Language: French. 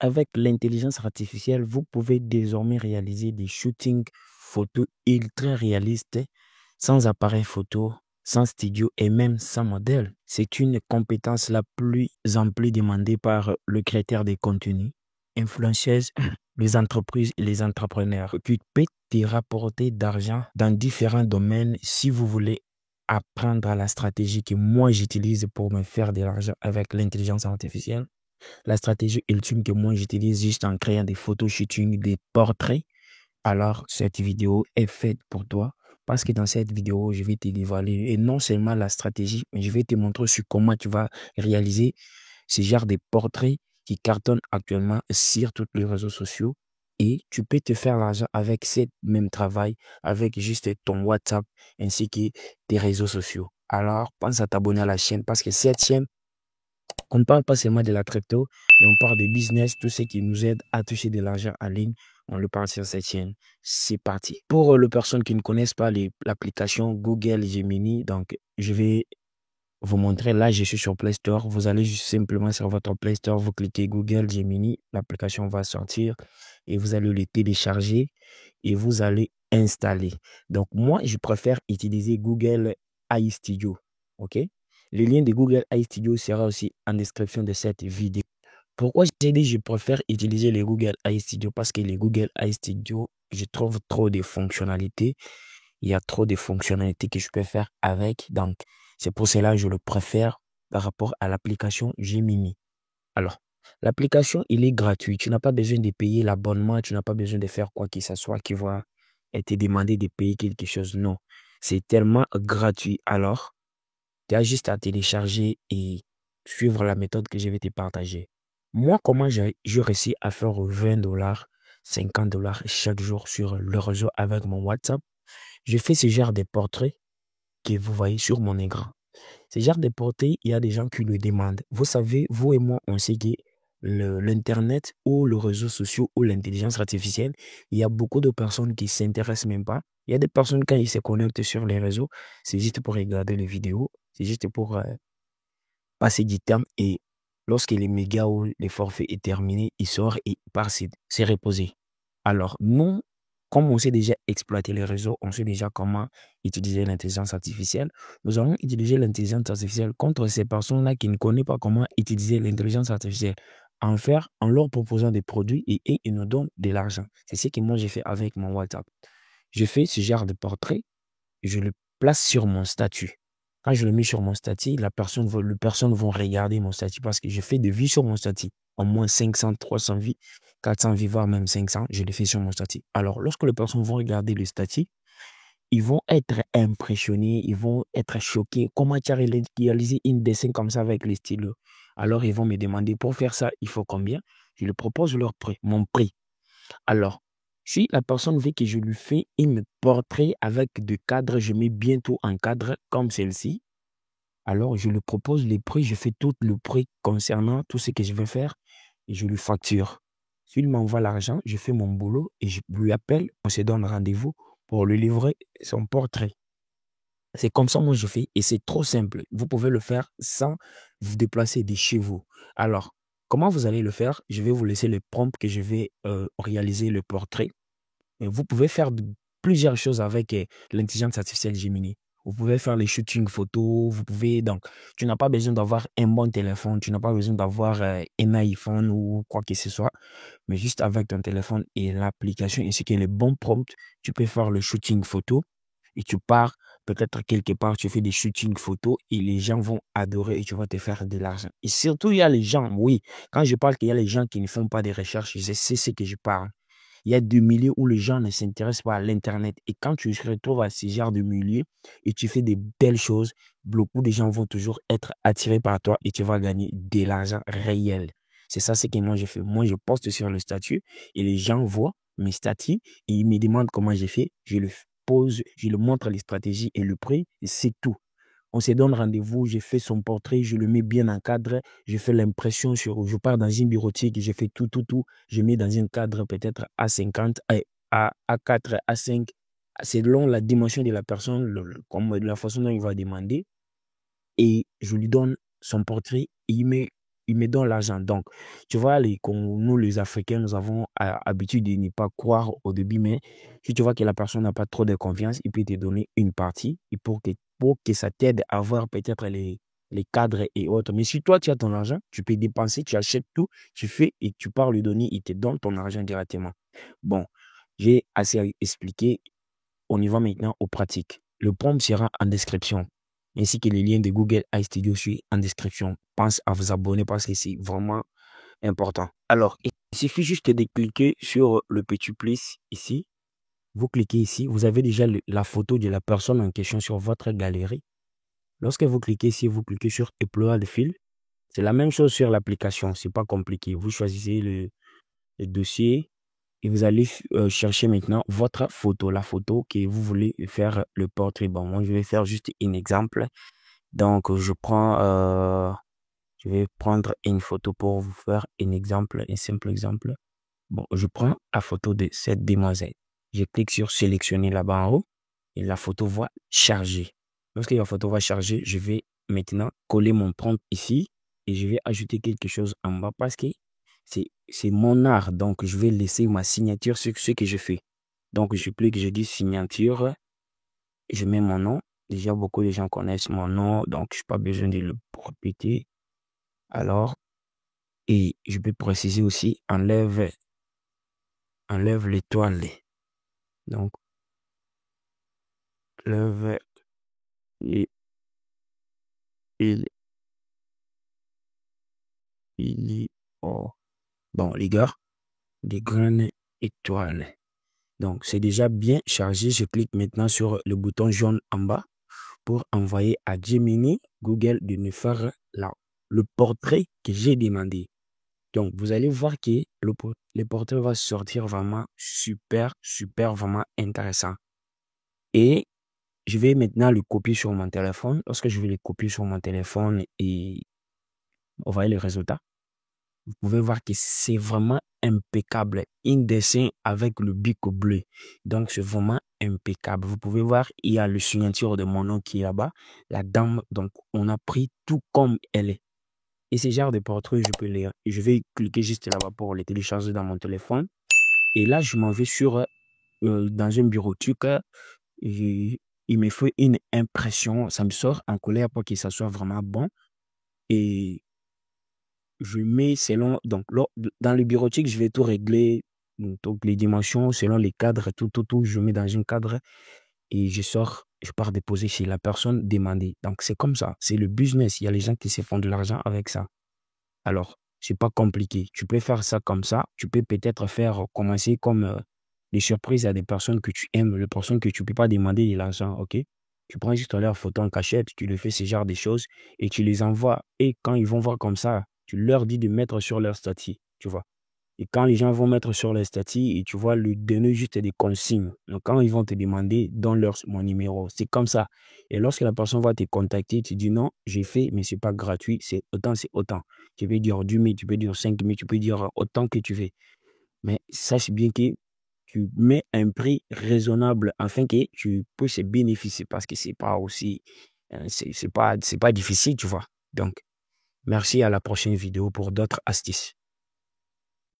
Avec l'intelligence artificielle, vous pouvez désormais réaliser des shootings photos ultra réalistes sans appareil photo, sans studio et même sans modèle. C'est une compétence la plus en plus demandée par le créateur de contenu, influenceuses, les entreprises et les entrepreneurs. Tu peux te rapporter d'argent dans différents domaines si vous voulez apprendre à la stratégie que moi j'utilise pour me faire de l'argent avec l'intelligence artificielle. La stratégie ultime que moi j'utilise juste en créant des photos shooting, des portraits. Alors, cette vidéo est faite pour toi parce que dans cette vidéo, je vais te dévoiler et non seulement la stratégie, mais je vais te montrer sur comment tu vas réaliser ce genre de portraits qui cartonnent actuellement sur tous les réseaux sociaux. Et tu peux te faire l'argent avec ce même travail, avec juste ton WhatsApp ainsi que tes réseaux sociaux. Alors, pense à t'abonner à la chaîne parce que cette chaîne, on ne parle pas seulement de la crypto, mais on parle de business, tout ce qui nous aide à toucher de l'argent en ligne. On le parle sur cette chaîne. C'est parti. Pour les personnes qui ne connaissent pas l'application Google Gemini, donc je vais vous montrer. Là, je suis sur Play Store. Vous allez juste simplement sur votre Play Store, vous cliquez Google Gemini. L'application va sortir et vous allez le télécharger et vous allez installer. Donc, moi, je préfère utiliser Google AI Studio. OK? Le lien de Google AI Studio sera aussi en description de cette vidéo. Pourquoi j'ai dit que je préfère utiliser les Google AI Studio? Parce que les Google AI Studio, je trouve trop de fonctionnalités. Il y a trop de fonctionnalités que je peux faire avec. Donc, c'est pour cela que je le préfère par rapport à l'application Gemini. Alors, l'application, il est gratuit. Tu n'as pas besoin de payer l'abonnement. Tu n'as pas besoin de faire quoi que ce soit qui va te demander de payer quelque chose. Non, c'est tellement gratuit. Alors, tu as juste à télécharger et suivre la méthode que je vais te partager. Moi, comment je réussis à faire 20 $, 50 $ chaque jour sur le réseau avec mon WhatsApp? Je fais ce genre de portraits que vous voyez sur mon écran. Ce genre de portraits, il y a des gens qui le demandent. Vous savez, vous et moi, on sait que l'Internet ou le réseau social ou l'intelligence artificielle, il y a beaucoup de personnes qui ne s'intéressent même pas. Il y a des personnes, quand ils se connectent sur les réseaux, c'est juste pour regarder les vidéos, c'est juste pour passer du temps et lorsque les mégas ou les forfaits est terminé, il sort et il part se reposer. Alors, nous, comme on sait déjà exploiter les réseaux, on sait déjà comment utiliser l'intelligence artificielle, nous allons utiliser l'intelligence artificielle contre ces personnes-là qui ne connaissent pas comment utiliser l'intelligence artificielle. En leur proposant des produits et ils nous donnent de l'argent. C'est ce que moi j'ai fait avec mon WhatsApp. Je fais ce genre de portrait, je le place sur mon statut. Quand je le mets sur mon statut, les personnes vont regarder mon statut parce que je fais des vues sur mon statut. Au moins 500, 300 vues, 400 vues, voire même 500, je les fais sur mon statut. Alors, lorsque les personnes vont regarder le statut, ils vont être impressionnés, ils vont être choqués. Comment tu as réalisé une dessin comme ça avec les stylos? Alors, ils vont me demander, pour faire ça, il faut combien? Je leur propose mon prix. Alors, si la personne veut que je lui fais un portrait avec des cadres, je mets bientôt un cadre comme celle-ci. Alors, je lui propose les prix, je fais tout le prix concernant tout ce que je vais faire et je lui facture. S'il m'envoie l'argent, je fais mon boulot et je lui appelle, on se donne rendez-vous pour lui livrer son portrait. C'est comme ça, moi, je fais et c'est trop simple. Vous pouvez le faire sans vous déplacer de chez vous. Alors, comment vous allez le faire? Je vais vous laisser le prompt que je vais réaliser le portrait. Et vous pouvez faire plusieurs choses avec l'intelligence artificielle Gemini. Vous pouvez faire les shootings photos, vous pouvez donc, tu n'as pas besoin d'avoir un bon téléphone, tu n'as pas besoin d'avoir un iPhone ou quoi que ce soit, mais juste avec ton téléphone et l'application ainsi que les bons prompts, tu peux faire le shooting photo et tu pars peut-être quelque part, tu fais des shootings photos et les gens vont adorer et tu vas te faire de l'argent. Et surtout, il y a les gens, oui, quand je parle qu'il y a les gens qui ne font pas de recherches, c'est ce que je parle. Il y a des milieux où les gens ne s'intéressent pas à l'Internet. Et quand tu te retrouves à ce genre de milieu et tu fais des belles choses, beaucoup de gens vont toujours être attirés par toi et tu vas gagner de l'argent réel. C'est ça ce que moi j'ai fait. Moi, je poste sur le statut et les gens voient mes statuts et ils me demandent comment j'ai fait. Je le pose, je leur montre les stratégies et le prix et c'est tout. On se donne rendez-vous, je fais son portrait, je le mets bien en cadre, je fais l'impression je pars dans une bureautique, je fais tout, je mets dans un cadre peut-être A50, A4, A5, selon la dimension de la personne, comme la façon dont il va demander, et je lui donne son portrait, il me donne l'argent. Donc, tu vois, nous, les Africains, nous avons habitude de ne pas croire au début, mais si tu vois que la personne n'a pas trop de confiance, il peut te donner une partie et pour que ça t'aide à voir peut-être les cadres et autres. Mais si toi, tu as ton argent, tu peux dépenser, tu achètes tout, tu fais et tu pars lui donner, il te donne ton argent directement. Bon, j'ai assez expliqué. On y va maintenant aux pratiques. Le prompt sera en description, ainsi que les liens de Google iStudio sont en description. Pense à vous abonner parce que c'est vraiment important. Alors, il suffit juste de cliquer sur le petit plus ici. Vous cliquez ici, vous avez déjà la photo de la personne en question sur votre galerie. Lorsque vous cliquez ici, vous cliquez sur Upload fil. C'est la même chose sur l'application, c'est pas compliqué. Vous choisissez le dossier et vous allez chercher maintenant votre photo, la photo que vous voulez faire le portrait. Bon, moi, je vais faire juste un exemple. Donc, je vais prendre une photo pour vous faire un exemple, un simple exemple. Bon, je prends la photo de cette demoiselle. Je clique sur sélectionner là-bas en haut et la photo va charger. Lorsque la photo va charger, je vais maintenant coller mon prompt ici et je vais ajouter quelque chose en bas parce que c'est mon art. Donc, je vais laisser ma signature sur ce que je fais. Donc, je clique, je dis signature, je mets mon nom. Déjà, beaucoup de gens connaissent mon nom, donc je n'ai pas besoin de le répéter. Alors, et je peux préciser aussi, enlève l'étoile. Donc, enlève et il, il, oh. Bon, les gars, des grandes étoiles. Donc, c'est déjà bien chargé. Je clique maintenant sur le bouton jaune en bas pour envoyer à Gemini, Google, de me faire le portrait que j'ai demandé. Donc, vous allez voir que le portrait va sortir vraiment super, super, vraiment intéressant. Et je vais maintenant le copier sur mon téléphone. Lorsque je vais le copier sur mon téléphone et on voit le résultat, vous pouvez voir que c'est vraiment impeccable. Un dessin avec le bic bleu. Donc, c'est vraiment impeccable. Vous pouvez voir, il y a le signature de mon nom qui est là-bas. La dame, donc, on a pris tout comme elle est. Et ce genre de portrait, je peux lire. Je vais cliquer juste là-bas pour le télécharger dans mon téléphone. Et là, je m'en vais dans un bureautique. Et il me fait une impression. Ça me sort en couleur pour que ça soit vraiment bon. Et je mets selon, donc dans le bureautique, je vais tout régler, donc les dimensions, selon les cadres, tout, je mets dans un cadre et je sors, je pars déposer chez la personne demandée. Donc c'est comme ça, c'est le business. Il y a les gens qui se font de l'argent avec ça. Alors, c'est pas compliqué. Tu peux faire ça comme ça. Tu peux peut-être commencer comme des surprises à des personnes que tu aimes, les personnes que tu peux pas demander de l'argent, ok? Tu prends juste leur photo en cachette, tu le fais ce genre de choses et tu les envoies. Et quand ils vont voir comme ça, tu leur dis de mettre sur leur statut, tu vois. Et quand les gens vont mettre sur leur statut, et tu vas lui donner juste des consignes. Donc, quand ils vont te demander, donne-leur mon numéro. C'est comme ça. Et lorsque la personne va te contacter, tu dis non, j'ai fait, mais c'est pas gratuit. C'est autant, c'est autant. Tu peux dire 10 000, tu peux dire 5 000, tu peux dire autant que tu veux. Mais sache bien que tu mets un prix raisonnable afin que tu puisses bénéficier parce que c'est pas aussi, c'est pas difficile, tu vois. Donc, merci à la prochaine vidéo pour d'autres astuces.